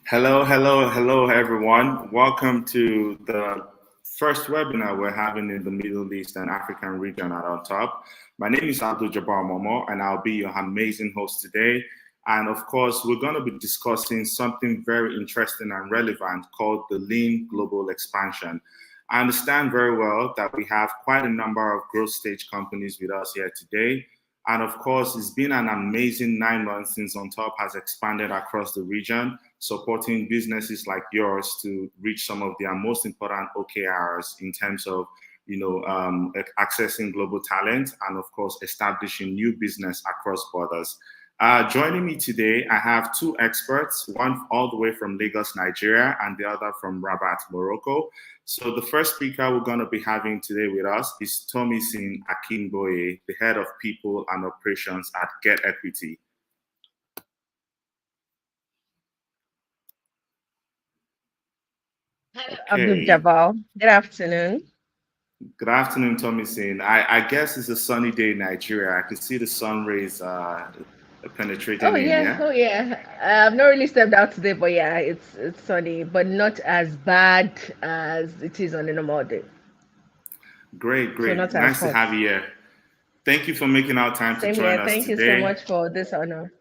Hello, hello, hello, everyone. Welcome to the first webinar we're having in the Middle East and African region at Ontop. My name is Abdul Jabbar Momo, and I'll be your amazing host today. And of course, we're going to be discussing something very interesting and relevant called the lean global expansion. I understand very well that we have quite a number of growth stage companies with us here today. And of course, it's been an amazing 9 months since Ontop has expanded across the region, supporting businesses like yours to reach some of their most important OKRs in terms of, accessing global talent and of course establishing new business across borders. Joining me today, I have two experts, one all the way from Lagos, Nigeria, and the other from Rabat, Morocco. So the first speaker we're going to be having today with us is Tomisin Akinboye, the head of people and operations at Get Equity. Hello, Abdul Okay. Jabal. Good afternoon. Good afternoon, Tomisin. I guess it's a sunny day in Nigeria. I can see the sun rays Oh penetrating in, yeah, yeah? oh yeah. I've not really stepped out today, but yeah, it's sunny, but not as bad as it is on a normal day. Great, So great. not as Nice to hot. have you here. Thank you for making our time to Same join here. us Thank you so today. much for this honor.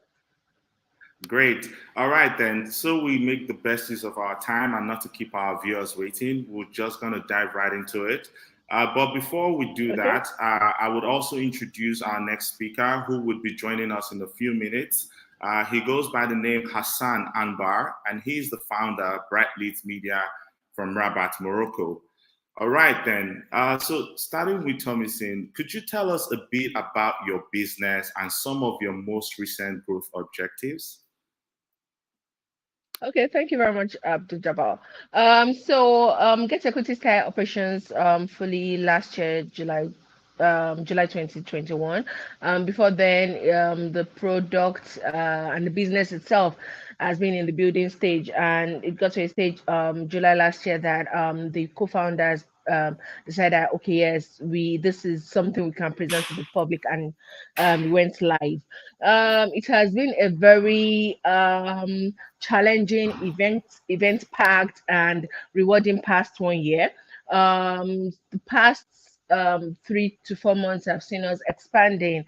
Great. All right, then. So we make the best use of our time and not to keep our viewers waiting. We're just going to dive right into it. But before we do Okay. that, I would also introduce our next speaker who would be joining us in a few minutes. He goes by the name Hassan Anbar, and he's the founder, Bright Leads Media from Rabat, Morocco. All right, then. So starting with Thomason, could you tell us a bit about your business and some of your most recent growth objectives? Okay, thank you very much, Abdul Jabal. Get Equity started operations fully last year, July 2021. Before then, the product and the business itself has been in the building stage, and it got to a stage July last year that the co-founders decided that okay, yes, we this is something we can present to the public, and we went live. It has been a very challenging event packed and rewarding past 1 year. The past 3 to 4 months have seen us expanding.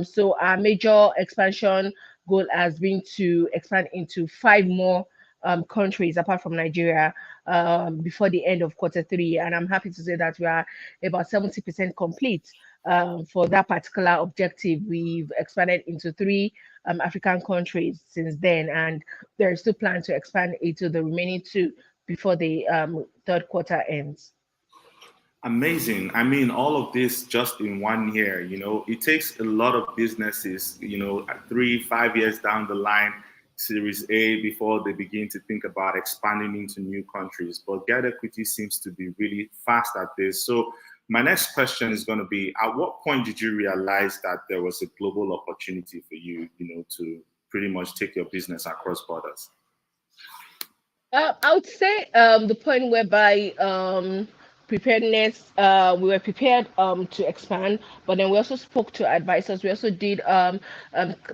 So our major expansion goal has been to expand into 5 more countries apart from Nigeria before the end of quarter 3. And I'm happy to say that we are about 70% complete for that particular objective. We've expanded into 3 African countries since then, and there is still plan to expand into the remaining 2 before the third quarter ends. Amazing. I mean, all of this just in 1 year, it takes a lot of businesses, 3, 5 years down the line, Series A, before they begin to think about expanding into new countries. But Get Equity seems to be really fast at this. So, my next question is going to be, at what point did you realize that there was a global opportunity for you, to pretty much take your business across borders? I would say the point whereby preparedness, we were prepared to expand, but then we also spoke to advisors. We also did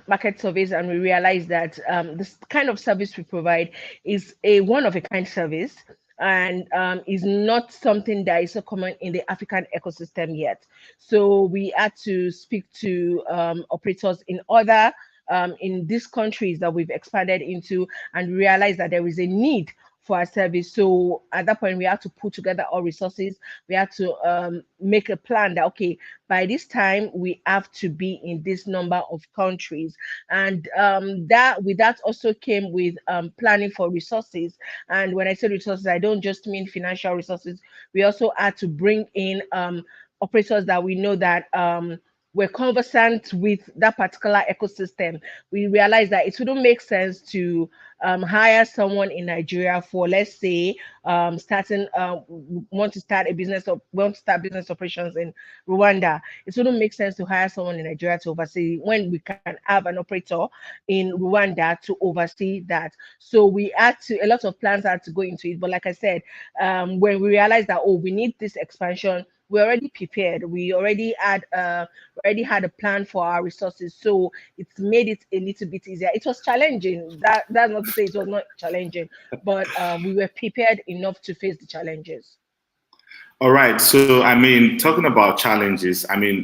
market surveys, and we realized that this kind of service we provide is a one of a kind service. And is not something that is so common in the African ecosystem yet. So we had to speak to operators in these countries that we've expanded into, and realize that there is a need for our service. So at that point, we had to put together all resources. We had to make a plan that okay, by this time we have to be in this number of countries, and that with that also came with planning for resources. And when I say resources, I don't just mean financial resources. We also had to bring in operators that we know that we're conversant with that particular ecosystem. We realized that it wouldn't make sense to hire someone in Nigeria for, let's say, starting want to start business operations in Rwanda. It wouldn't make sense to hire someone in Nigeria to oversee when we can have an operator in Rwanda to oversee that. So we had to a lot of plans had to go into it. But like I said, when we realized that oh, we need this expansion, we already prepared. We already had a plan for our resources, so it's made it a little bit easier. It was challenging. That's not to say it was not challenging, but we were prepared enough to face the challenges. All right. So, I mean, talking about challenges, I mean,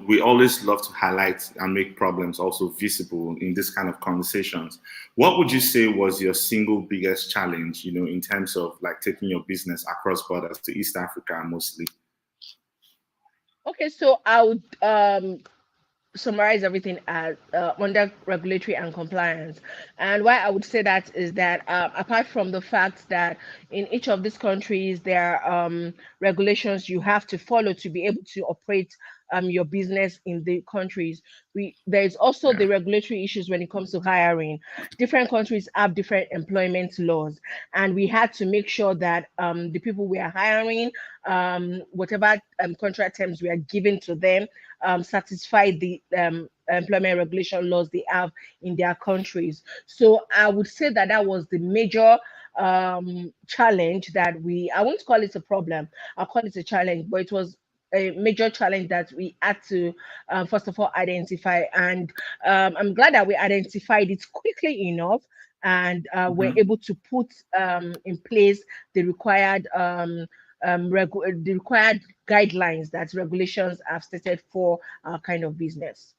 we always love to highlight and make problems also visible in this kind of conversations. What would you say was your single biggest challenge, in terms of like taking your business across borders to East Africa mostly? Okay, so I would summarize everything as under regulatory and compliance. And why I would say that is that apart from the fact that in each of these countries there are regulations you have to follow to be able to operate your business in the countries. There is also Yeah. the regulatory issues when it comes to hiring. Different countries have different employment laws, and we had to make sure that the people we are hiring, whatever contract terms we are giving to them, satisfy the employment regulation laws they have in their countries. So I would say that that was the major challenge that I won't call it a problem, I'll call it a challenge, but it was a major challenge that we had to first of all identify. And I'm glad that we identified it quickly enough, and we're Mhm. able to put in place the the required guidelines that regulations have stated for our kind of business.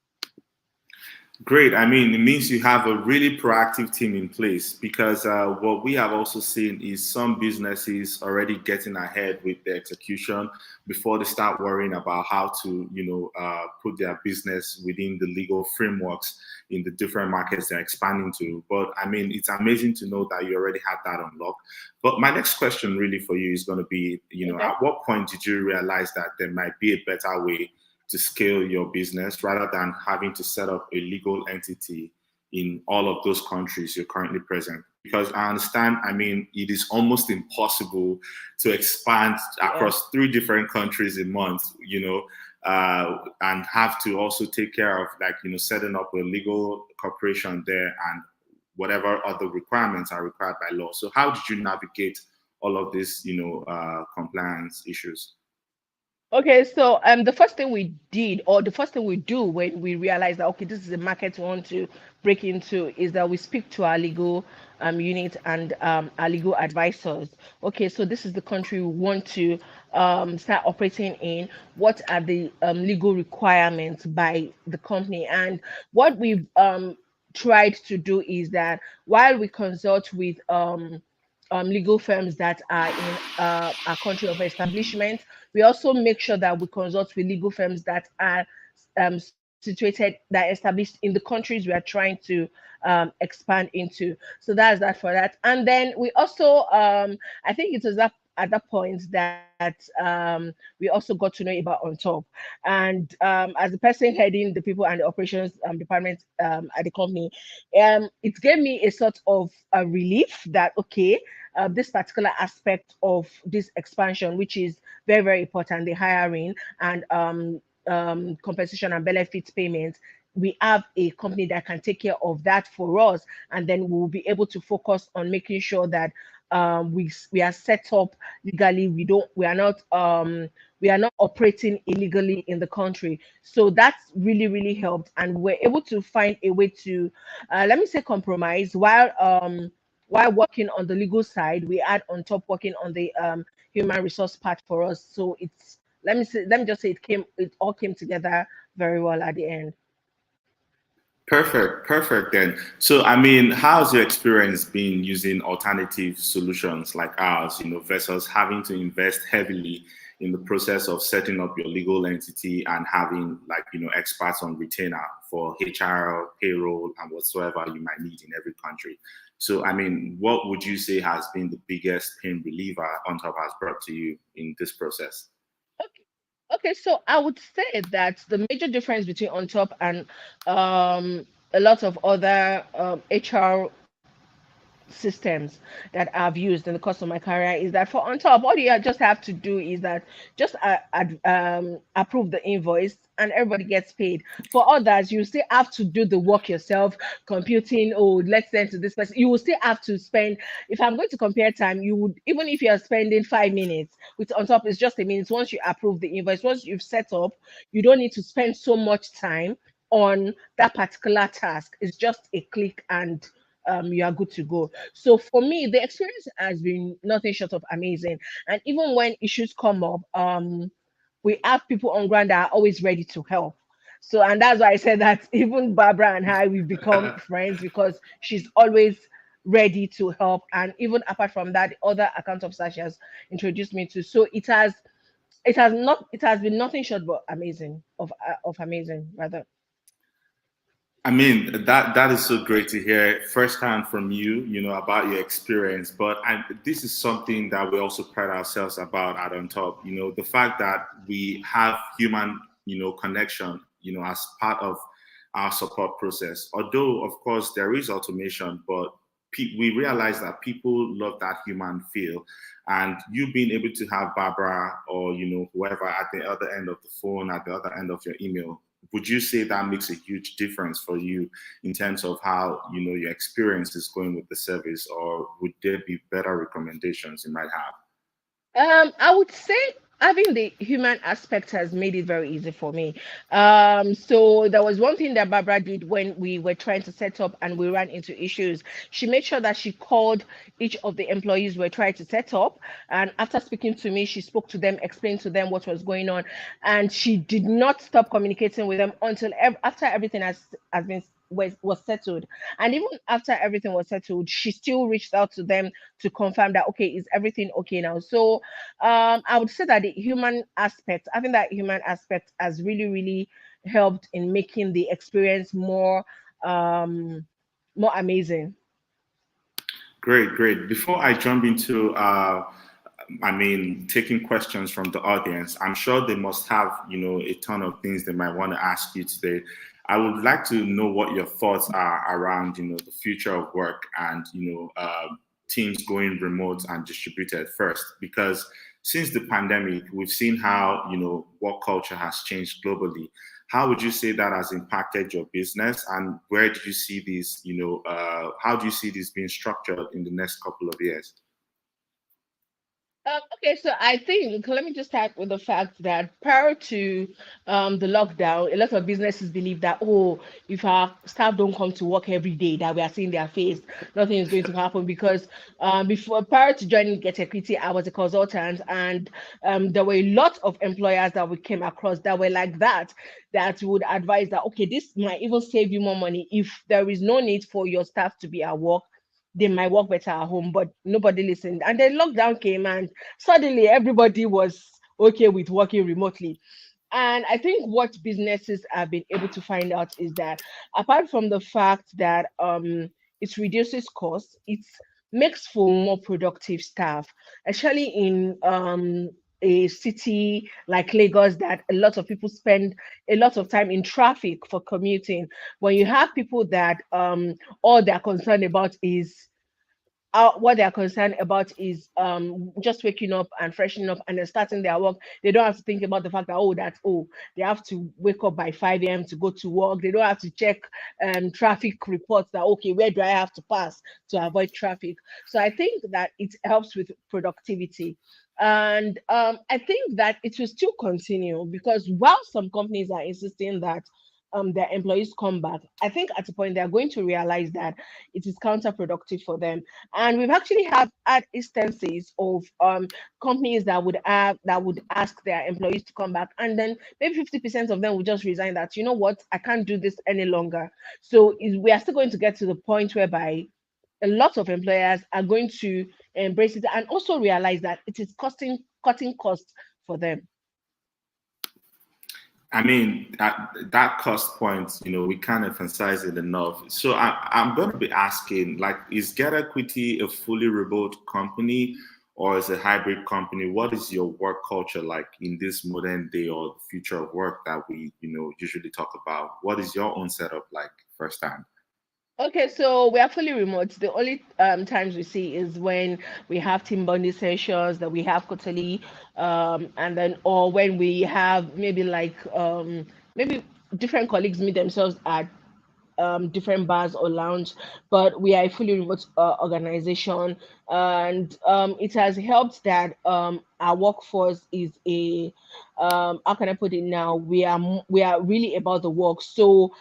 Great. I mean, it means you have a really proactive team in place because what we have also seen is some businesses already getting ahead with the execution before they start worrying about how to, put their business within the legal frameworks in the different markets they're expanding to. But I mean, it's amazing to know that you already had that unlocked. But my next question really for you is going to be, Okay. at what point did you realize that there might be a better way to scale your business rather than having to set up a legal entity in all of those countries you're currently present? Because I understand, I mean, it is almost impossible to expand Yeah. across three different countries in months, and have to also take care of like, setting up a legal corporation there and whatever other requirements are required by law. So how did you navigate all of these, compliance issues? Okay, so the first thing we did, or the first thing we do when we realize that okay, this is a market we want to break into, is that we speak to our legal unit and our legal advisors. Okay, so this is the country we want to start operating in. What are the legal requirements by the company? And what we've tried to do is that while we consult with legal firms that are in our country of establishment, we also make sure that we consult with legal firms that are situated, that are established in the countries we are trying to expand into. So that's that for that. And then we also, I think it was that at that point that we also got to know about Ontop. And as the person heading the people and the operations department at the company, it gave me a sort of a relief that okay, this particular aspect of this expansion, which is very, very important, the hiring and compensation and benefits payments. We have a company that can take care of that for us, and then we'll be able to focus on making sure that we are set up legally. We are not operating illegally in the country. So that's really, really helped, and we're able to find a way to, let me say, compromise while working on the legal side. We add on top working on the human resource part for us. So it's, let me just say it all came together very well at the end. Perfect, perfect then. So, I mean, how's your experience been using alternative solutions like ours, versus having to invest heavily in the process of setting up your legal entity and having like, experts on retainer for HR, payroll, and whatsoever you might need in every country. So, I mean, what would you say has been the biggest pain reliever Ontop has brought to you in this process? Okay. Okay, so I would say that the major difference between On Top and a lot of other HR systems that I've used in the course of my career is that for on top, all you just have to do is that just approve the invoice and everybody gets paid. For others, you still have to do the work yourself, computing. Oh, let's send to this person. You will still have to spend. If I'm going to compare time, you would, even if you are spending 5 minutes with on top, it's just a minute. Once you approve the invoice, once you've set up, you don't need to spend so much time on that particular task. It's just a click and you are good to go. So for me, the experience has been nothing short of amazing. And even when issues come up, we have people on ground that are always ready to help. So, and that's why I said that even Barbara and I, we've become friends because she's always ready to help. And even apart from that, the other account officer she has introduced me to. So it has been nothing short but amazing of amazing rather. I mean, that is so great to hear firsthand from you, about your experience. But this is something that we also pride ourselves about at On Top. The fact that we have human, connection, as part of our support process. Although, of course, there is automation, but we realize that people love that human feel. And you being able to have Barbara or, whoever at the other end of the phone, at the other end of your email, would you say that makes a huge difference for you in terms of how your experience is going with the service, or would there be better recommendations you might have? I would say having the human aspect has made it very easy for me. So there was one thing that Barbara did when we were trying to set up and we ran into issues. She made sure that she called each of the employees we were trying to set up, and after speaking to me, she spoke to them, explained to them what was going on, and she did not stop communicating with them until after everything has been was settled. And even after everything was settled, she still reached out to them to confirm that okay, is everything okay now. So I would say that the human aspect, having that human aspect, has really, really helped in making the experience um, more amazing. Great, great. Before I jump into, taking questions from the audience, I'm sure they must have, a ton of things they might want to ask you today. I would like to know what your thoughts are around, the future of work and, teams going remote and distributed first, because since the pandemic, we've seen how, work culture has changed globally. How would you say that has impacted your business, and where do you see these, how do you see this being structured in the next couple of years? Okay, so I think let me just start with the fact that prior to the lockdown, a lot of businesses believe that oh, if our staff don't come to work every day, that we are seeing their face, nothing is going to happen because before prior to joining Get Equity, I was a consultant, and there were a lot of employers that we came across that were like that, that would advise that okay, this might even save you more money if there is no need for your staff to be at work, they might work better at home, but nobody listened. And then lockdown came, and suddenly everybody was okay with working remotely. And I think what businesses have been able to find out is that apart from the fact that it reduces costs, it makes for more productive staff, especially in a city like Lagos that a lot of people spend a lot of time in traffic for commuting. When you have people that all they're concerned about is what they are concerned about is just waking up and freshening up and then starting their work. They don't have to think about the fact that they have to wake up by 5 a.m. to go to work. They don't have to check traffic reports that okay, where do I have to pass to avoid traffic. So I think that it helps with productivity. And I think that it will still continue because while some companies are insisting that their employees come back, I think at a point they are going to realize that it is counterproductive for them. And we've actually have had instances of companies that would ask their employees to come back, and then maybe 50% of them would just resign that, you know what, I can't do this any longer. So we are still going to get to the point whereby a lot of employers are going to embrace it and also realize that it is cutting costs for them. I mean, that cost point, we can't emphasize it enough. So I'm going to be asking, like, is Get Equity a fully remote company or is it a hybrid company? What is your work culture like in this modern day or the future of work that we, usually talk about? What is your own setup like firsthand? Okay, so we are fully remote. The only times we see is when we have team bonding sessions that we have quarterly, and then or when we have maybe like maybe different colleagues meet themselves at different bars or lounge, but we are a fully remote organization, and it has helped that our workforce is a how can I put it now? We are really about the work. So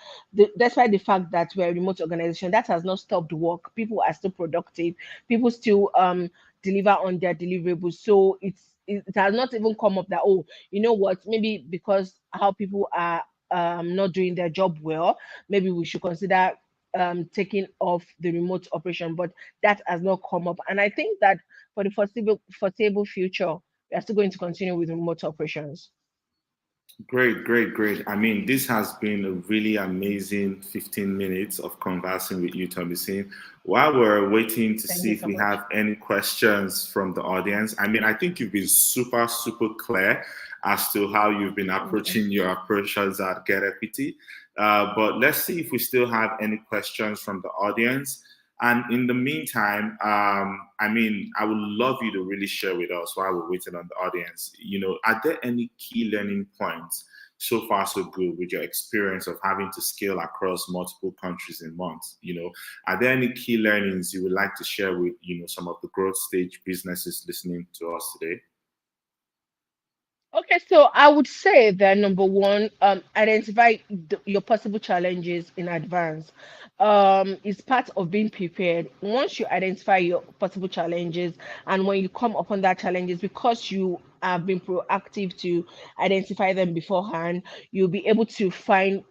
despite the fact that we're a remote organization, that has not stopped work. People are still productive. People still deliver on their deliverables. So it has not even come up that, oh, you know what, maybe because how people are not doing their job well, maybe we should consider taking off the remote operation, but that has not come up. And I think that for the foreseeable future, we are still going to continue with remote operations. Great, great, great. I mean, this has been a really amazing 15 minutes of conversing with you, Thomasin. While we're waiting to Thank see you if so we much. have any questions from the audience, I mean, I think you've been super, super clear as to how you've been Thank you. approaching your approaches at Get Equity. But let's see if we still have any questions from the audience. And in the meantime, I mean, I would love you to really share with us while we're waiting on the audience. Are there any key learning points so far so good with your experience of having to scale across multiple countries in months? Are there any key learnings you would like to share with some of the growth stage businesses listening to us today? Okay, so I would say that number one, identify your possible challenges in advance. Is part of being prepared. Once you identify your possible challenges, and when you come upon that challenges, because you have been proactive to identify them beforehand, you'll be able to find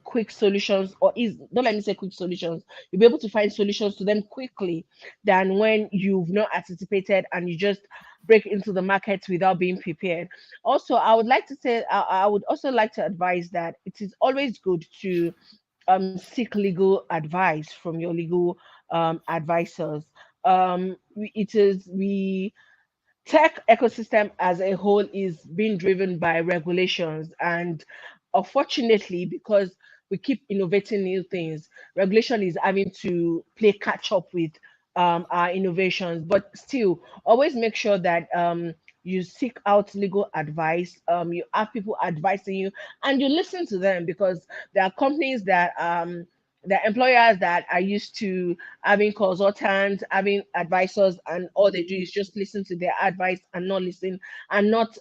quick solutions, or is don't let me say quick solutions. You'll be able to find solutions to them quickly than when you've not anticipated and you just break into the market without being prepared. Also, I would like to say, I would also like to advise that it is always good to seek legal advice from your legal advisors. We tech ecosystem as a whole is being driven by regulations, and unfortunately, because we keep innovating new things, regulation is having to play catch up with our innovations. But still, always make sure that you seek out legal advice, you have people advising you, and you listen to them, because there are companies that the employers that are used to having consultants, having advisors, and all they do is just listen to their advice and not listen and not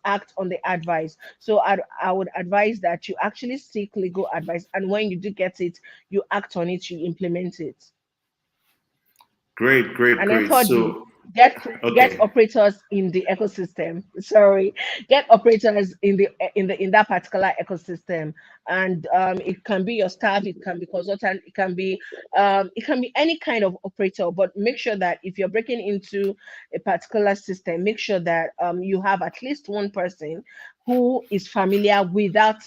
act on the advice. So I would advise that you actually seek legal advice, and when you do get it, you act on it, you implement it. Great, great, And then great. thirdly, So, get okay. operators in the ecosystem. Sorry, get operators in that particular ecosystem, and it can be your staff, it can be consultant, it can be any kind of operator. But make sure that if you're breaking into a particular system, make sure that you have at least one person who is familiar with that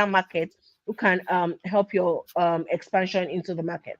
market, who can help your expansion into the market.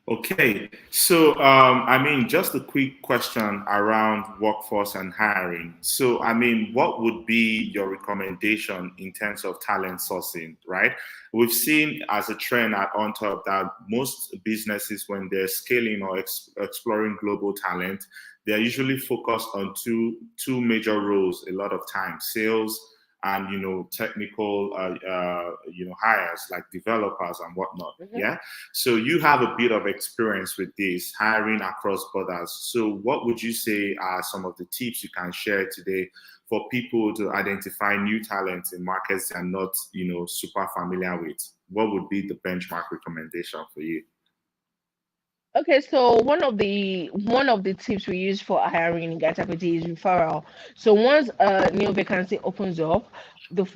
Okay, so I mean, just a quick question around workforce and hiring. So, I mean, what would be your recommendation in terms of talent sourcing, right? We've seen as a trend at Ontop that most businesses, when they're scaling or exploring global talent, they're usually focused on two major roles a lot of times: sales and technical hires like developers and whatnot. Mhm. Yeah. So you have a bit of experience with this hiring across borders. So what would you say are some of the tips you can share today for people to identify new talents in markets they're not, super familiar with? What would be the benchmark recommendation for you? Okay, so one of the tips we use for hiring in Gata Equity is referral. So once a new vacancy opens up,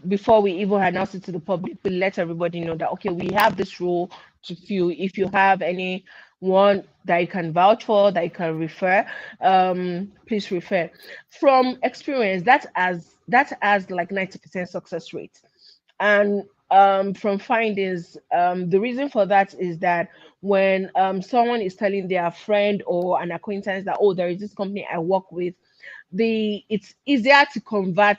before we even announce it to the public, we let everybody know that okay, we have this role to fill. If you have anyone that you can vouch for, that you can refer, please refer. From experience, that has like 90% success rate, and from findings, the reason for that is that when someone is telling their friend or an acquaintance that, oh, there is this company I work with, it's easier to convert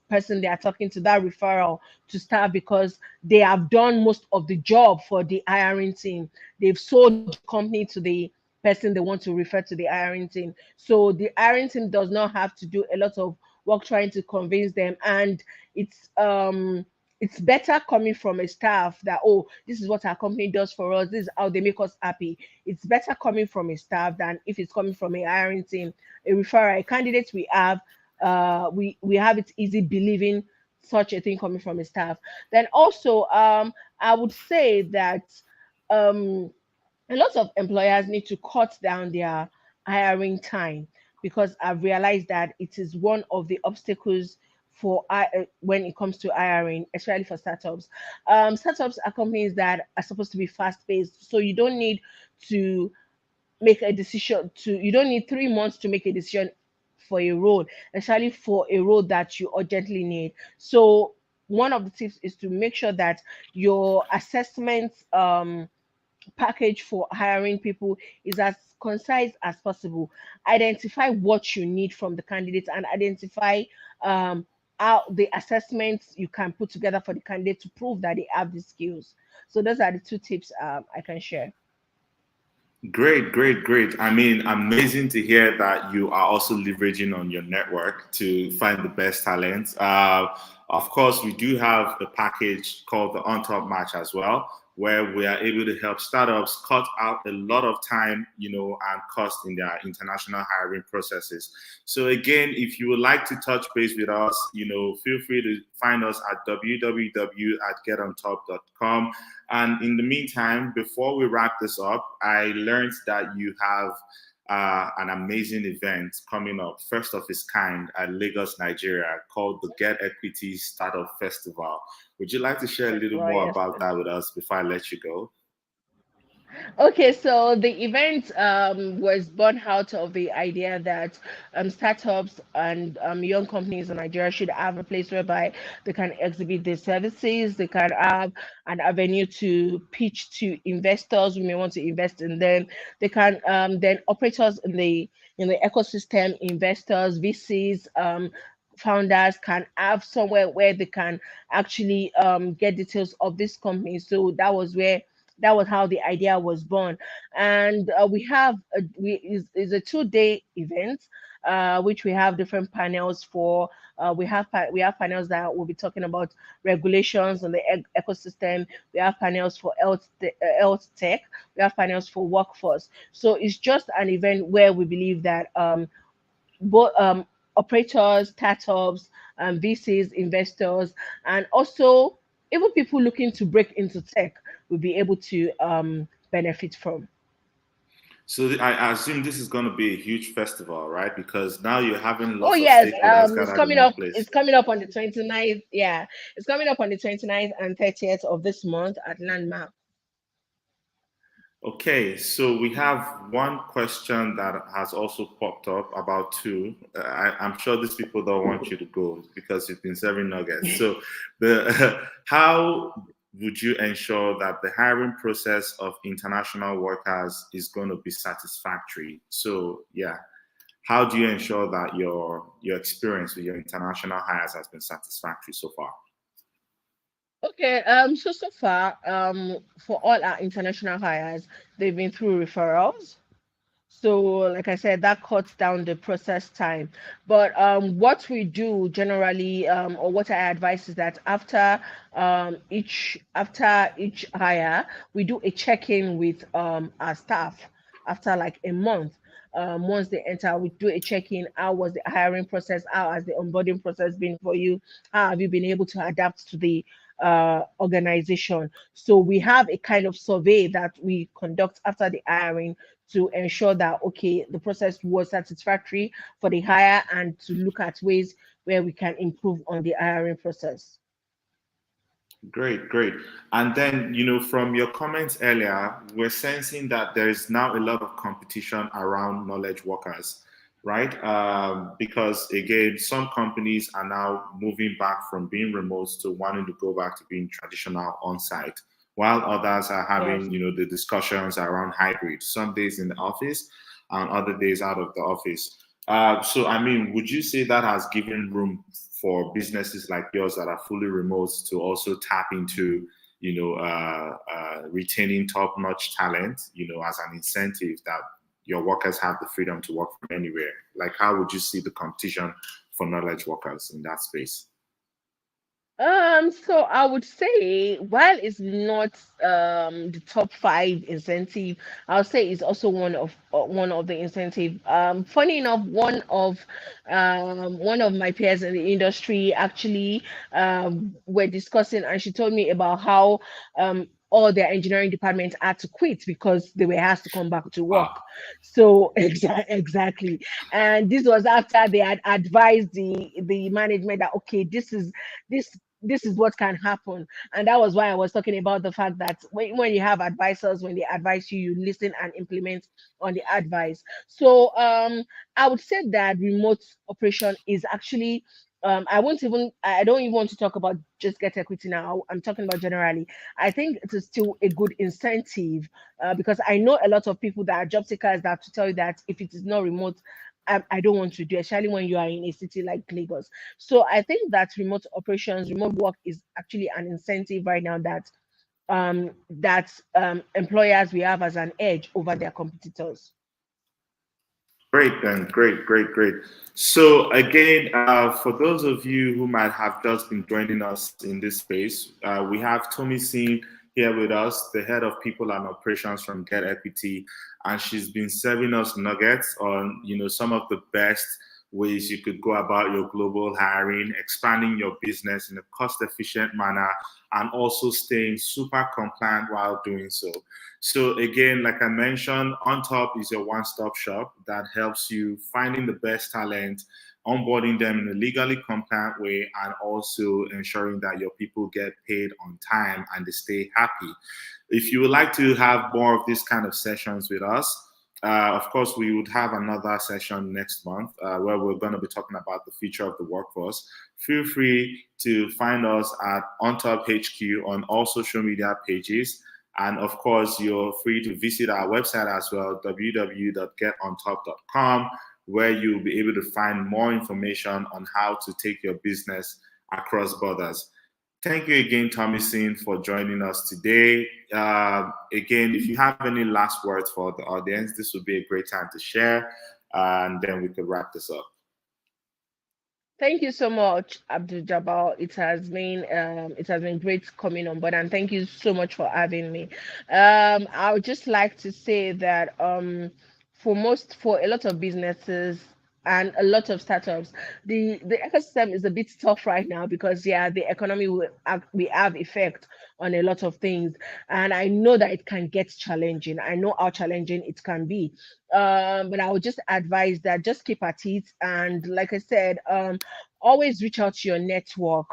person they are talking to, that referral to start, because they have done most of the job for the hiring team. They've sold the company to the person they want to refer to the hiring team. So the hiring team does not have to do a lot of work trying to convince them. And it's um it's better coming from a staff that, oh, this is what our company does for us, this is how they make us happy. It's better coming from a staff than if it's coming from a hiring team, a referral, a candidate. We have we have it easy believing such a thing coming from a staff. Then also, I would say that um a lot of employers need to cut down their hiring time, because I've realized that it is one of the obstacles when it comes to hiring, especially for startups. Startups are companies that are supposed to be fast paced, so to you don't need 3 months to make a decision for a role, especially for a role that you urgently need. So one of the tips is to make sure that your assessment package for hiring people is as concise as possible. Identify what you need from the candidate, and identify um, how the assessments you can put together for the candidate to prove that they have the skills. So those are the two tips I can share. Great, great, great. I mean, amazing to hear that you are also leveraging on your network to find the best talent. Of course, we do have a package called the Ontop Match as well, where we are able to help startups cut out a lot of time, and cost in their international hiring processes. So again, if you would like to touch base with us, feel free to find us at www.getontop.com. And in the meantime, before we wrap this up, I learned that you have an amazing event coming up, first of its kind at Lagos, Nigeria, called the Get Equity Startup Festival. Would you like to share a little Well, more yes. about that with us before I let you go? Okay, so the event was born out of the idea that startups and young companies in Nigeria should have a place whereby they can exhibit their services, they can have an avenue to pitch to investors who may want to invest in them. They can then operators in the ecosystem, investors, VCs, founders can have somewhere where they can actually get details of this company. So that was how the idea was born. And we have is a 2 day event, which we have different panels for. We have panels that will be talking about regulations on the ecosystem. We have panels for health tech. We have panels for workforce. So it's just an event where we believe that both operators, startups, VCs, investors, and also even people looking to break into tech will be able to benefit from. So I assume this is going to be a huge festival, right? Because now you're having Oh lots of yes, stakeholders it's gathered in coming one up. place. It's coming up on the 29th. Yeah, it's coming up on the 29th and 30th of this month at Landmark. Okay, so we have one question that has also popped up about two. I'm sure these people don't want you to go because you've been serving nuggets. So, how would you ensure that the hiring process of international workers is going to be satisfactory? So, yeah, how do you ensure that your experience with your international hires has been satisfactory so far? Okay, so far, for all our international hires, they've been through referrals. So, like I said, that cuts down the process time. But what we do generally, or what I advise, is that after each hire, we do a check-in with our staff after like a month. Once they enter, we do a check-in. How was the hiring process? How has the onboarding process been for you? How have you been able to adapt to the organization? So we have a kind of survey that we conduct after the hiring to ensure that, okay, the process was satisfactory for the hire, and to look at ways where we can improve on the hiring process. Great, great. And then, from your comments earlier, we're sensing that there is now a lot of competition around knowledge workers, right? Because again, some companies are now moving back from being remote to wanting to go back to being traditional on-site, while others are having, Yes. the discussions around hybrid, some days in the office and other days out of the office. So, I mean, would you say that has given room for businesses like yours that are fully remote to also tap into, retaining top-notch talent, as an incentive that your workers have the freedom to work from anywhere? Like, how would you see the competition for knowledge workers in that space? So I would say while it's not the top five incentive, I'll say it's also one of the incentive. Funny enough, one of my peers in the industry actually were discussing, and she told me about how all their engineering department had to quit because they were asked to come back to Wow. work. So exactly, and this was after they had advised the management that okay, this this is what can happen. And that was why I was talking about the fact that when you have advisors, when they advise you, you listen and implement on the advice. So I would say that remote operation is actually I don't even want to talk about just get equity now. I'm talking about generally. I think it is still a good incentive because I know a lot of people that are job seekers that have to tell you that if it is not remote, I don't want to do, especially when you are in a city like Lagos. So I think that remote operations, remote work is actually an incentive right now that employers we have as an edge over their competitors. Great, then. Great, great, great. So, again, for those of you who might have just been joining us in this space, we have Tommy Singh here with us, the head of people and operations from Get Equity, and she's been serving us nuggets on, some of the best ways you could go about your global hiring, expanding your business in a cost-efficient manner, and also staying super compliant while doing so. So again, like I mentioned, Ontop is your one-stop shop that helps you finding the best talent, onboarding them in a legally compliant way, and also ensuring that your people get paid on time and they stay happy. If you would like to have more of these kind of sessions with us, of course, we would have another session next month where we're going to be talking about the future of the workforce. Feel free to find us at OnTop HQ on all social media pages. And of course, you're free to visit our website as well, www.getontop.com, where you'll be able to find more information on how to take your business across borders. Thank you again, Tommy Sin, for joining us today. Again, if you have any last words for the audience, this would be a great time to share, and then we could wrap this up. Thank you so much, Abdul Jabbar. It has been great coming on board, and thank you so much for having me. I would just like to say that for a lot of businesses and a lot of startups, the ecosystem is a bit tough right now because yeah, the economy we have effect on a lot of things, and I know that it can get challenging. I know how challenging it can be. But I would just advise that just keep at it, and like I said, always reach out to your network.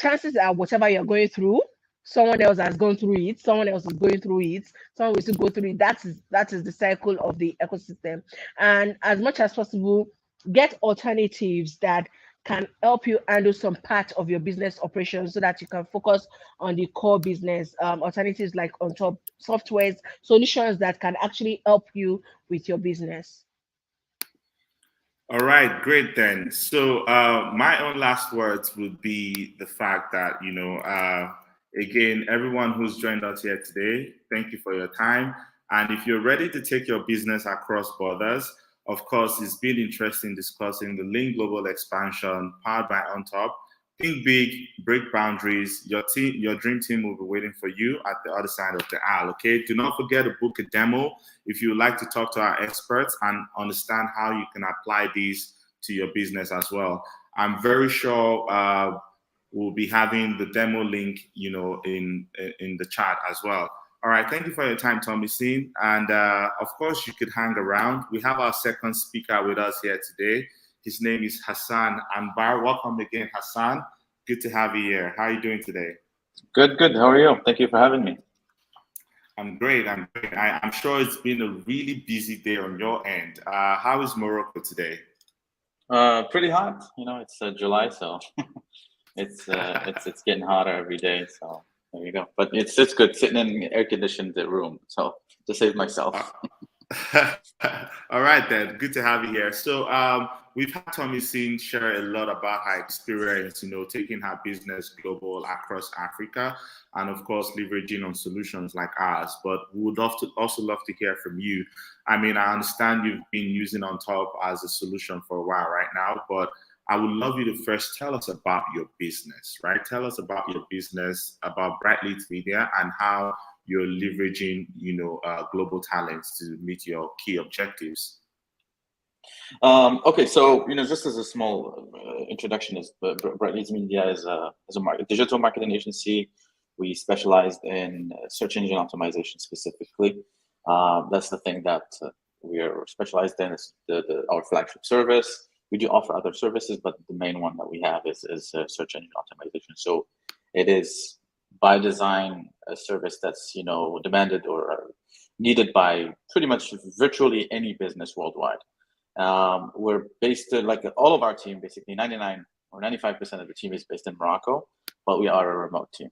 Chances are whatever you're going through, someone else has gone through it, someone else is going through it, someone will still go through it. That is the cycle of the ecosystem. And as much as possible, get alternatives that can help you handle some part of your business operations so that you can focus on the core business. Alternatives like on top softwares, solutions that can actually help you with your business. All right, great then. So my own last words would be the fact that, again, everyone who's joined us here today, thank you for your time. And if you're ready to take your business across borders, of course, it's been interesting discussing the Link Global expansion powered by OnTop. Think big, break boundaries. Your team, your dream team will be waiting for you at the other side of the aisle. Okay. Do not forget to book a demo if you would like to talk to our experts and understand how you can apply these to your business as well. I'm very sure we'll be having the demo link, in the chat as well. All right. Thank you for your time, Tommy Seen. And of course, you could hang around. We have our second speaker with us here today. His name is Hassan Anbar. Welcome again, Hassan. Good to have you here. How are you doing today? Good, good. How are you? Thank you for having me. I'm great. I'm great. I'm sure it's been a really busy day on your end. How is Morocco today? Pretty hot. It's July, so it's getting hotter every day. So there you go. But it's good sitting in an air-conditioned room. So to save myself. All right, then. Good to have you here. So, we've had Tommy Singh share a lot about her experience, taking her business global across Africa, and of course, leveraging on solutions like ours. But we would also love to hear from you. I mean, I understand you've been using Ontop as a solution for a while right now, but I would love you to first tell us about your business, right? Tell us about your business, about Bright Leads Media, and how you're leveraging, global talents to meet your key objectives. Okay, so just as a small introduction, is Bright Leads Media is a digital marketing agency. We specialized in search engine optimization specifically. That's the thing that we are specialized in. Is our flagship service. We do offer other services, but the main one that we have is search engine optimization. So it is by design a service that's demanded or needed by pretty much virtually any business worldwide. We're based in, like all of our team, basically 99 or 95% of the team is based in Morocco, but we are a remote team.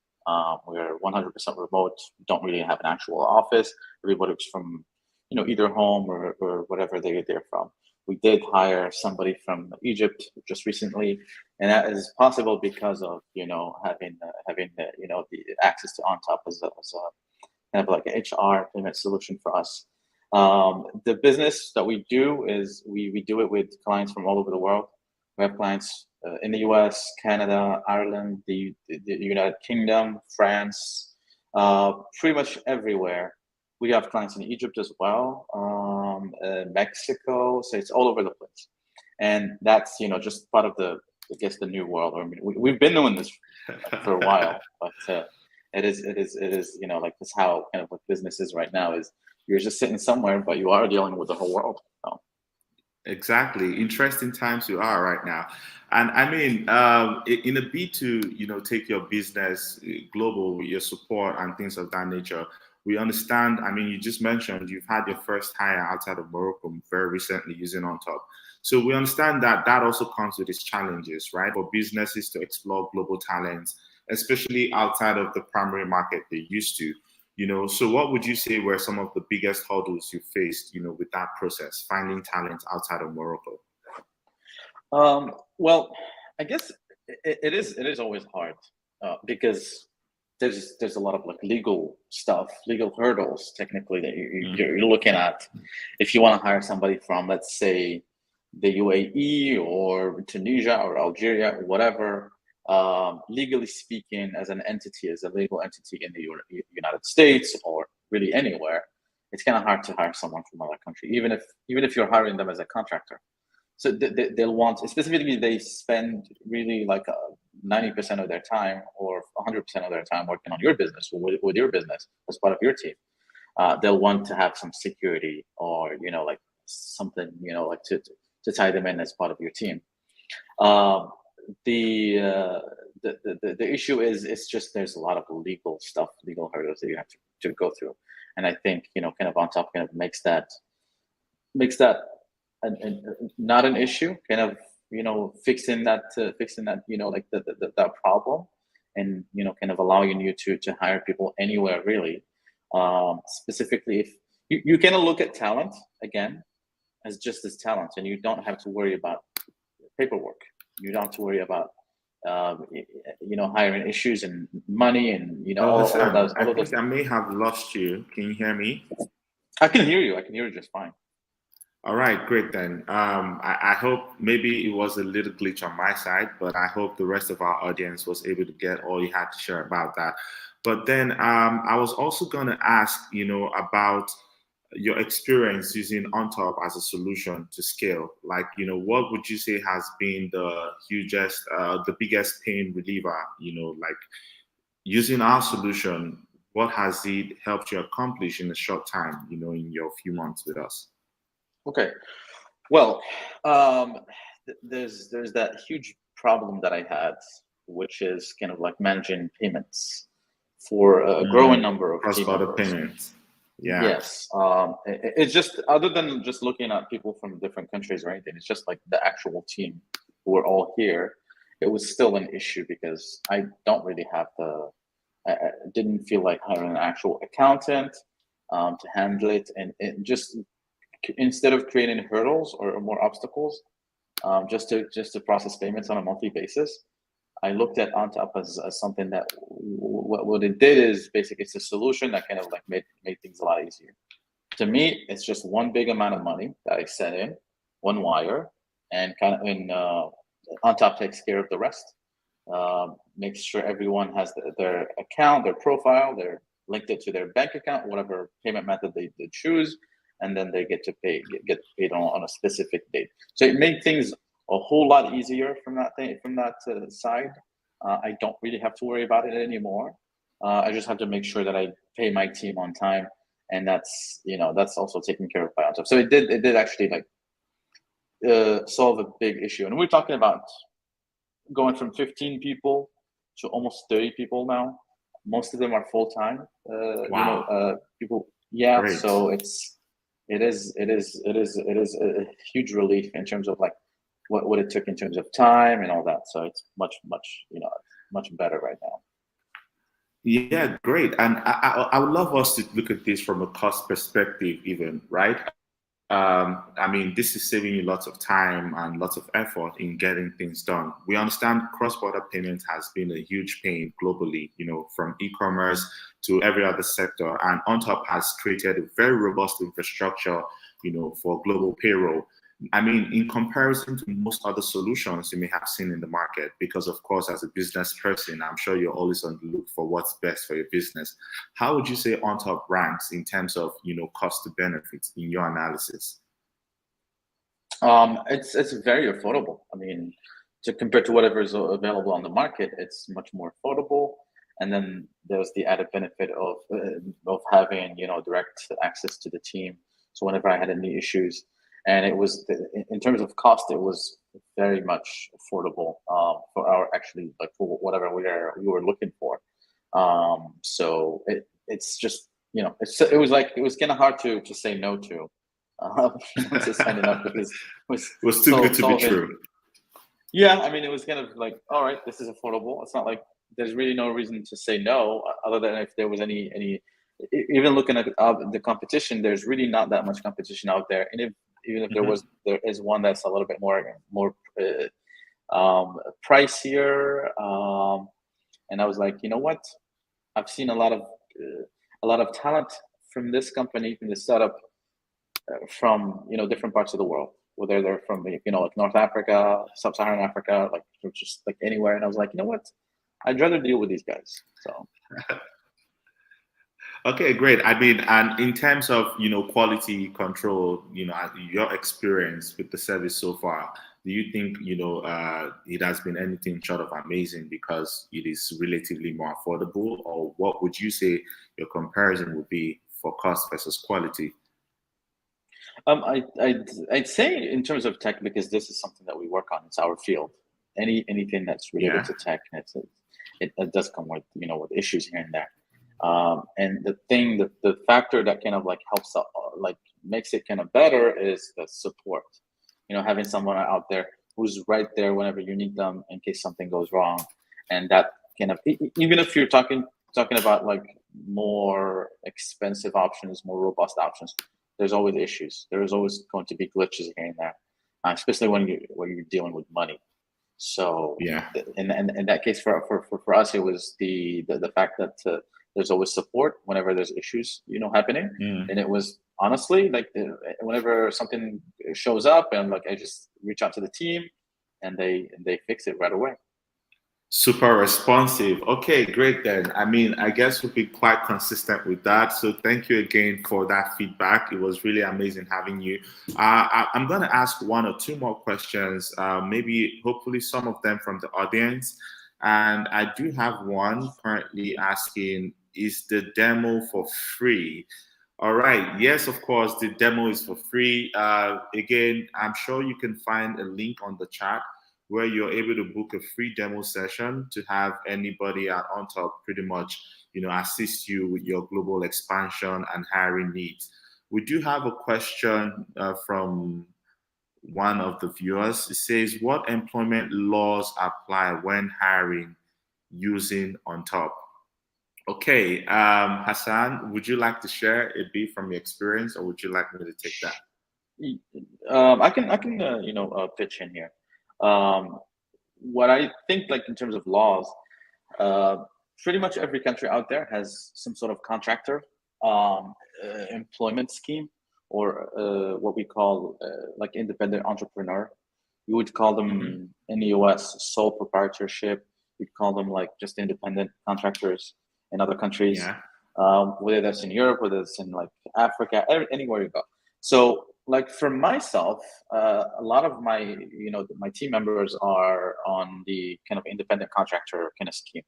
We're 100% remote, don't really have an actual office. Everybody works from, either home or whatever they're from. We did hire somebody from Egypt just recently, and that is possible because of, having the access to Ontop as a kind of like an HR payment solution for us. The business that we do is we do it with clients from all over the world. We have clients in the US, Canada, Ireland, the United Kingdom, France, pretty much everywhere. We have clients in Egypt as well, Mexico, so it's all over the place. And that's, just part of I guess, the new world. I mean, we've been doing this for a while, but it is, like this how kind of what business is right now is you're just sitting somewhere, but you are dealing with the whole world. So. Exactly. Interesting times you are right now. And I mean, in a bid to, take your business global with your support and things of that nature, we understand, I mean, you just mentioned you've had your first hire outside of Morocco very recently using Ontop. So we understand that that also comes with its challenges, right? For businesses to explore global talents, especially outside of the primary market they used to. So what would you say were some of the biggest hurdles you faced, with that process, finding talent outside of Morocco? Well, I guess it is always hard because there's a lot of like legal stuff, legal hurdles technically that you're looking at. If you want to hire somebody from, let's say, the UAE or Tunisia or Algeria or whatever, legally speaking, as an entity, as a legal entity in the United States or really anywhere, it's kind of hard to hire someone from another country, even if you're hiring them as a contractor. So they'll want, specifically, they spend really like 90% of their time or 100% of their time working on your business or with your business as part of your team. They'll want to have some security or like something like to tie them in as part of your team. The issue is it's just there's a lot of legal stuff, legal hurdles that you have to go through, and I think kind of Ontop kind of makes that not an issue, kind of fixing that like that problem, and kind of allowing you to hire people anywhere really. Specifically, if you kind of look at talent again as just as talent, and you don't have to worry about paperwork. You don't have to worry about hiring issues and money and all of those. I think I may have lost you. Can you hear me? I can hear you. I can hear you just fine. All right, great then. I hope maybe it was a little glitch on my side, but I hope the rest of our audience was able to get all you had to share about that. But then I was also going to ask, about your experience using Ontop as a solution to scale. Like, what would you say has been the biggest pain reliever? Like using our solution, what has it helped you accomplish in a short time? In your few months with us. Okay, well, there's that huge problem that I had, which is kind of like managing payments for a growing number of cross-border payments. Yeah. Yes. It's just, other than just looking at people from different countries or anything, it's just like the actual team who are all here. It was still an issue because I don't really have I didn't feel like hiring an actual accountant to handle it, and it just instead of creating hurdles or more obstacles, just to process payments on a monthly basis, I looked at Ontop as something that what it did is basically it's a solution that kind of like made things a lot easier. To me, it's just one big amount of money that I send in, one wire, and kind of Ontop takes care of the rest. Makes sure everyone has their account, their profile, they're linked it to their bank account, whatever payment method they choose, and then they get get paid on a specific date. So it made things a whole lot easier from that side. I don't really have to worry about it anymore. I just have to make sure that I pay my team on time, and that's also taken care of by Ontop. So it did actually like solve a big issue, and we're talking about going from 15 people to almost 30 people now. Most of them are full time. Wow. People, yeah. Great. So it is a huge relief in terms of like what it took in terms of time and all that. So it's much better right now. Yeah, great. And I would love us to look at this from a cost perspective, even, right? I mean, this is saving you lots of time and lots of effort in getting things done. We understand cross-border payments has been a huge pain globally, from e-commerce to every other sector. And Ontop has created a very robust infrastructure, for global payroll. I mean, in comparison to most other solutions you may have seen in the market, because of course, as a business person, I'm sure you're always on the look for what's best for your business. How would you say Ontop ranks in terms of, cost to benefits in your analysis? It's very affordable. I mean, compared to whatever is available on the market, it's much more affordable. And then there's the added benefit of having direct access to the team. So whenever I had any issues, and it was in terms of cost, it was very much affordable for our actually like for whatever we were looking for. So it's just it was kind of hard to say no to. To signing up because it was too good to be true. Yeah, I mean, it was kind of like, all right, this is affordable. It's not like there's really no reason to say no, other than if there was any. Even looking at the competition, there's really not that much competition out there, and even if there is one that's a little bit more pricier. And I was like, you know what? I've seen a lot of talent from this company, from this startup, from different parts of the world, whether they're from like North Africa, Sub-Saharan Africa, like just like anywhere. And I was like, you know what? I'd rather deal with these guys. So. Okay, great. I mean, and in terms of quality control, your experience with the service so far, do you think it has been anything short of amazing because it is relatively more affordable, or what would you say your comparison would be for cost versus quality? I'd say in terms of tech, because this is something that we work on. It's our field. Anything that's related to tech, it does come with with issues here and there. And the factor that kind of like helps like makes it kind of better is the support. Having someone out there who's right there whenever you need them in case something goes wrong, and that kind of even if you're talking about like more expensive options, more robust options, there's always issues. There is always going to be glitches here and there, especially when you're dealing with money. So yeah, in that case for us, it was the fact that there's always support whenever there's issues happening, and it was honestly like whenever something shows up, and like I just reach out to the team, and they fix it right away. Super responsive. Okay, great then. I mean, I guess we'll be quite consistent with that. So thank you again for that feedback. It was really amazing having you. I'm going to ask one or two more questions, maybe hopefully some of them from the audience. And I do have one currently asking, is the demo for free? All right. Yes, of course, the demo is for free. Again, I'm sure you can find a link on the chat where you're able to book a free demo session to have anybody at Ontop pretty much, assist you with your global expansion and hiring needs. We do have a question from one of the viewers. It says, what employment laws apply when hiring using Ontop? Okay, Hassan, would you like to share a bit from your experience, or would you like me to take that? I can pitch in here. What I think, like in terms of laws, uh, pretty much every country out there has some sort of contractor employment scheme, or what we call like independent entrepreneur. You would call Hmm. them in the US sole proprietorship. You'd call them like just independent contractors in other countries, Yeah. whether that's in Europe, whether it's in like Africa, anywhere you go. So, like for myself, a lot of my team members are on the kind of independent contractor kind of scheme.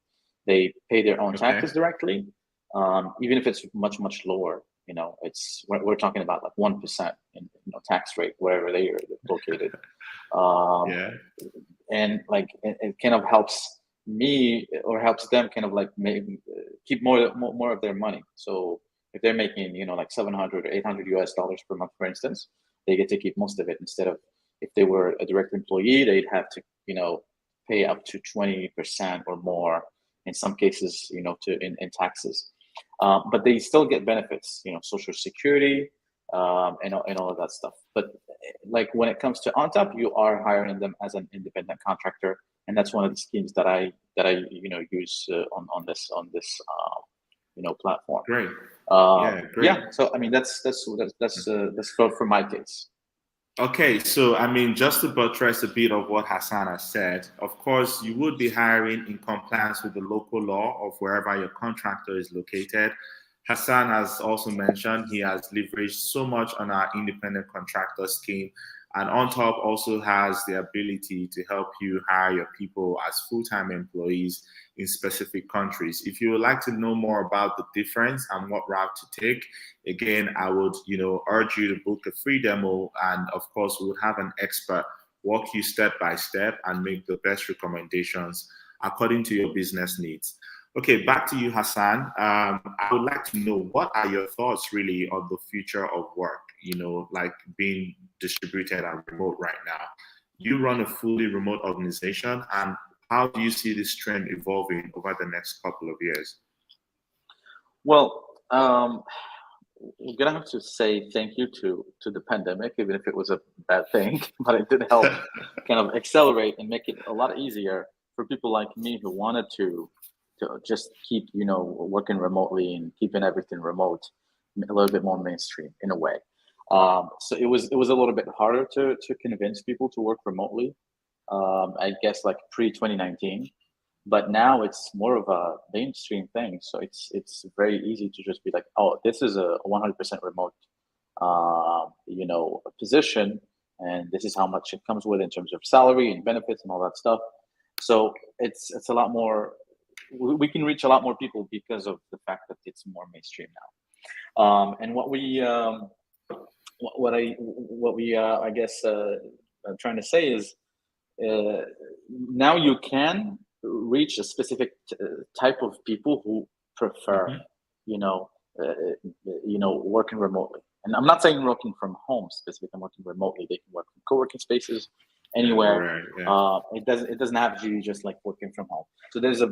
They pay their own Okay. taxes directly, even if it's much lower. We're talking about like 1% in tax rate wherever they are located. Um, Yeah. and like it kind of helps me or helps them kind of like keep more of their money. So if they're making like 700 or 800 US dollars per month, for instance, they get to keep most of it, instead of if they were a direct employee, they'd have to pay up to 20% or more in some cases, in taxes. But they still get benefits, social security, and all of that stuff. But like when it comes to Ontop, you are hiring them as an independent contractor, and that's one of the schemes that I use on this platform. Great. Yeah. Great. Yeah, so I mean that's for my case. Okay, so I mean, just to buttress a bit of what Hassan has said, of course, you would be hiring in compliance with the local law of wherever your contractor is located. Hassan has also mentioned he has leveraged so much on our independent contractor scheme. And on top, also has the ability to help you hire your people as full-time employees in specific countries. If you would like to know more about the difference and what route to take, again, I would, urge you to book a free demo, and of course, we would have an expert walk you step by step and make the best recommendations according to your business needs. Okay, back to you, Hassan. I would like to know, what are your thoughts really on the future of work, like being distributed and remote right now? You run a fully remote organization, and how do you see this trend evolving over the next couple of years? Well, we're gonna have to say thank you to the pandemic, even if it was a bad thing, but it did help kind of accelerate and make it a lot easier for people like me who wanted to just keep working remotely and keeping everything remote a little bit more mainstream in a way. So it was a little bit harder to convince people to work remotely. I guess like pre 2019, but now it's more of a mainstream thing. So it's very easy to just be like, oh, this is a 100% remote, position, and this is how much it comes with in terms of salary and benefits and all that stuff. So it's a lot more. We can reach a lot more people because of the fact that it's more mainstream now. And what we I guess I'm trying to say is, now you can reach a specific type of people who prefer, Mhm. you know, working remotely. And I'm not saying working from home specifically. I'm working remotely. They can work from co-working spaces Yeah, anywhere. right. Yeah. It doesn't have to be just like working from home. So there's a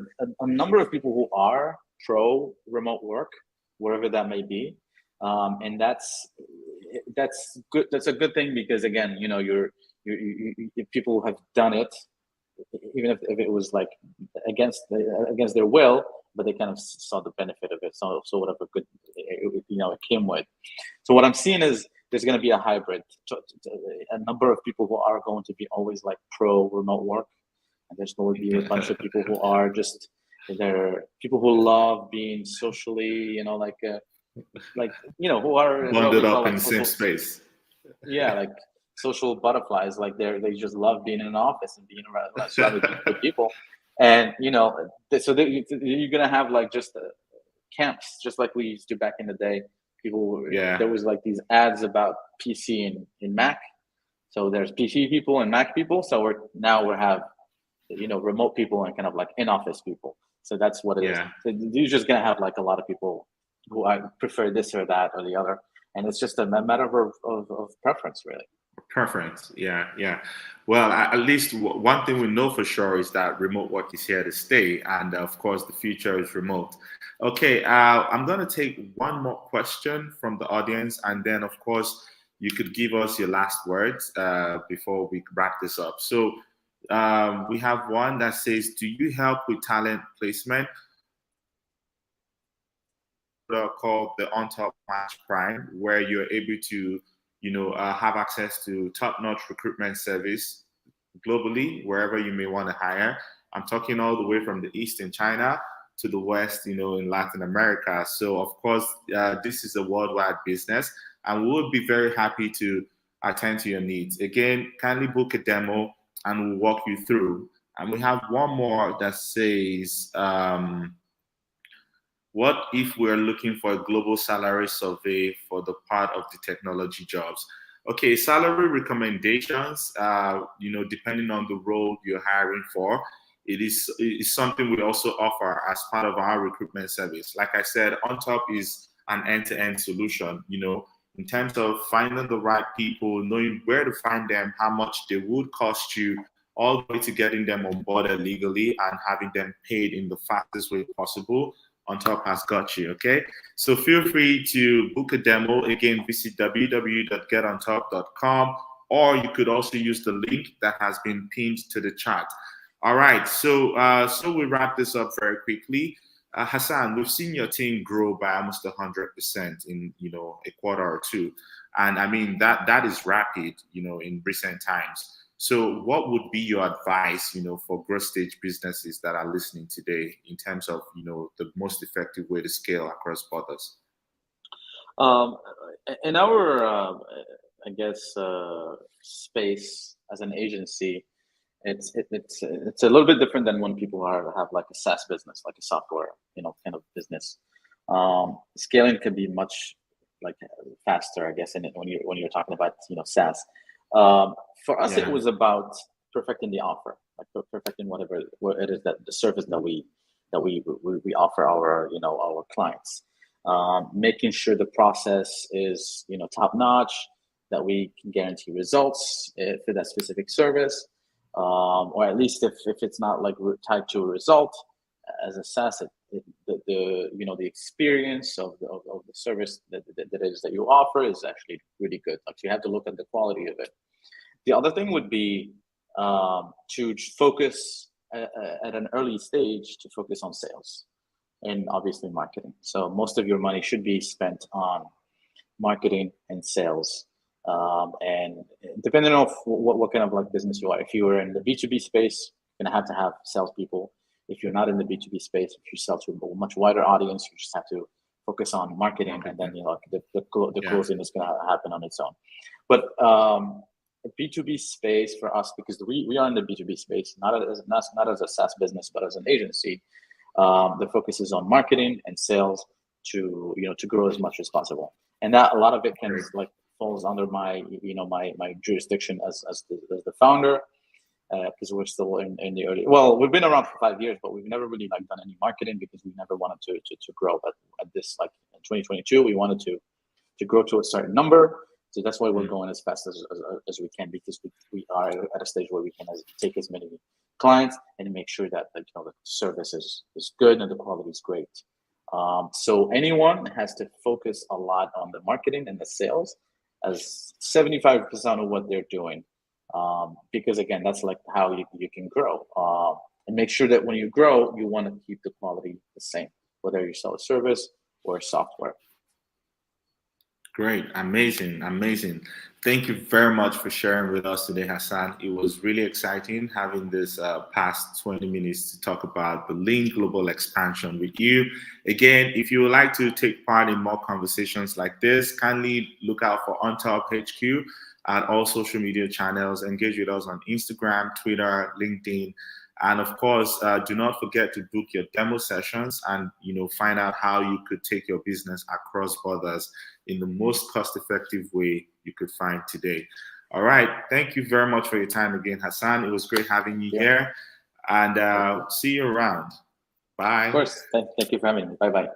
number of people who are pro remote work, wherever that may be, and that's good. That's a good thing, because again, if people have done it, even if it was like against their will, but they kind of saw the benefit of it. So whatever good it came with. So what I'm seeing is there's going to be a hybrid. A number of people who are going to be always like pro remote work, and there's going to be a bunch of people who are just they're people who love being socially, who are what Bonded we call up in like the same social, space. yeah, like social butterflies. Like they just love being in an office and being around surrounded with people. And you're gonna have like just camps, just like we used to back in the day. There Yeah. was like these ads about PC and Mac. So there's PC people and Mac people. So we have remote people and kind of like in office people. So that's what it is. Yeah. So you're just gonna have like a lot of people who I prefer this or that or the other, and it's just a matter of preference, really. Preference. Yeah. Yeah. Well, at least one thing we know for sure is that remote work is here to stay. And of course, the future is remote. Okay. I'm going to take one more question from the audience. And then, of course, you could give us your last words before we wrap this up. So we have one that says, do you help with talent placement? Called the Ontop Match Prime, where you're able to, have access to top-notch recruitment service globally, wherever you may want to hire. I'm talking all the way from the East in China to the West, in Latin America. So, of course, this is a worldwide business, and we would be very happy to attend to your needs. Again, kindly book a demo, and we'll walk you through. And we have one more that says, what if we're looking for a global salary survey for the part of the technology jobs? Okay, salary recommendations, depending on the role you're hiring for, it is something we also offer as part of our recruitment service. Like I said, Ontop is an end-to-end solution, in terms of finding the right people, knowing where to find them, how much they would cost you, all the way to getting them onboarded legally and having them paid in the fastest way possible. Ontop has got you, okay? So feel free to book a demo. Again, visit www.getontop.com, or you could also use the link that has been pinned to the chat. All right, so we wrap this up very quickly. Hassan, we've seen your team grow by almost 100% in a quarter or two, and I mean that is rapid, in recent times. So what would be your advice, for growth stage businesses that are listening today in terms of, the most effective way to scale across borders? In our, space as an agency, it's a little bit different than when people have like a SaaS business, like a software, kind of business. Scaling can be much like faster, I guess, when you're talking about SaaS. For us, It was about perfecting the offer, like perfecting whatever it is that the service that we offer our our clients, making sure the process is top notch, that we can guarantee results for that specific service, or at least if it's not like tied to a result as a SaaS, the experience of the service that it is that you offer is actually really good. Like you have to look at the quality of it. The other thing would be to focus at an early stage to focus on sales and obviously marketing. So most of your money should be spent on marketing and sales. And depending on what kind of like business you are, if you are in the B2B space, you're gonna have to have salespeople. If you're not in the B2B space, if you sell to a much wider audience, you just have to focus on marketing, and then the closing is gonna happen on its own. But B2B space for us, because we are in the B2B space, not as a SaaS business, but as an agency. The focus is on marketing and sales to grow as much as possible, and that a lot of it can falls under my my jurisdiction as the founder, because we're still in the early. Well, we've been around for 5 years, but we've never really done any marketing because we never wanted to grow. But at this in 2022, we wanted to grow to a certain number. So that's why we're going as fast as we can, because we are at a stage where we can take as many clients and make sure that the service is good and the quality is great. So anyone has to focus a lot on the marketing and the sales as 75% of what they're doing, because again, that's like how you can grow, and make sure that when you grow, you want to keep the quality the same, whether you sell a service or software. Great, amazing. Thank you very much for sharing with us today, Hassan. It was really exciting having this past 20 minutes to talk about the Lean Global expansion with you. Again, if you would like to take part in more conversations like this, kindly look out for Ontop HQ at all social media channels. Engage with us on Instagram, Twitter, LinkedIn. And of course, do not forget to book your demo sessions and find out how you could take your business across borders in the most cost-effective way you could find today. All right. Thank you very much for your time again, Hassan. It was great having you here. And see you around. Bye. Of course. Thank you for having me. Bye-bye.